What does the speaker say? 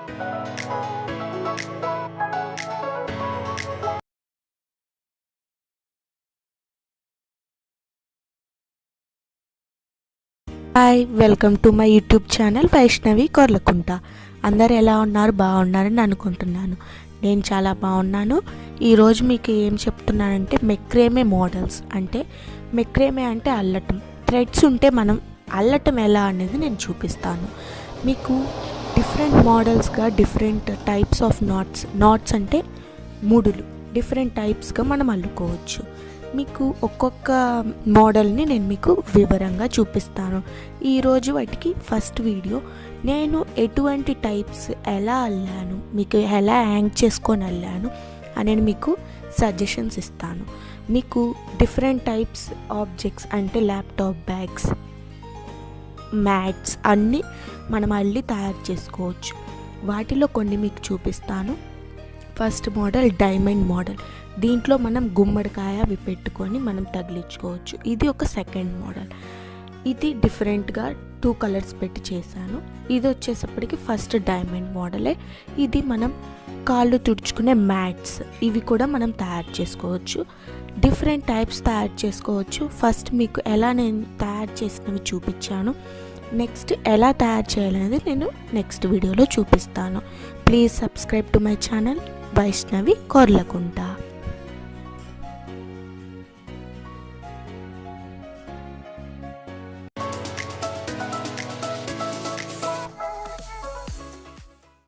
Hi, welcome to my YouTube channel Vaishnavi Korlakunta. అందరు ఎలా ఉన్నారు? బాగున్నారని అనుకుంటున్నాను. నేను చాలా బాగున్నాను. ఈరోజు మీకు ఏం చెప్తున్నానంటే మెక్రేమే మోడల్స్. అంటే మెక్రేమే అంటే అల్లటం, థ్రెడ్స్ ఉంటే మనం అల్లటం ఎలా అనేది నేను చూపిస్తాను మీకు. డిఫరెంట్ మోడల్స్గా డిఫరెంట్ టైప్స్ ఆఫ్ నాట్స్ అంటే ముడులు డిఫరెంట్ టైప్స్గా మనం అల్లుకోవచ్చు. మీకు ఒక్కొక్క మోడల్ని నేను మీకు వివరంగా చూపిస్తాను ఈరోజు. వాటికి ఫస్ట్ వీడియో నేను ఎటువంటి టైప్స్ ఎలా అల్లాను, మీకు ఎలా హ్యాంగ్ చేసుకొని అల్లాను అని మీకు సజెషన్స్ ఇస్తాను. మీకు డిఫరెంట్ టైప్స్ ఆబ్జెక్ట్స్ అంటే ల్యాప్టాప్ బ్యాగ్స్, మ్యాట్స్ అన్నీ మనం అల్లి తయారు చేసుకోవచ్చు. వాటిలో కొన్ని మీకు చూపిస్తాను. First model diamond model. దీంట్లో మనం గుమ్మడికాయ అవి పెట్టుకొని మనం తగిలించుకోవచ్చు. ఇది ఒక సెకండ్ మోడల్. ఇది డిఫరెంట్గా 2 కలర్స్ పెట్టి చేశాను. ఇది వచ్చేసప్పటికి ఫస్ట్ డైమండ్ మోడలే. ఇది మనం కాళ్ళు తుడుచుకునే మ్యాట్స్, ఇవి కూడా మనం తయారు చేసుకోవచ్చు. డిఫరెంట్ టైప్స్ తయారు చేసుకోవచ్చు. ఫస్ట్ మీకు ఎలా నేను తయారు చేసినవి చూపించాను. నెక్స్ట్ ఎలా తయారు చేయాలనేది నేను నెక్స్ట్ వీడియోలో చూపిస్తాను. Please subscribe to my channel Vaishnavi Korlakunta.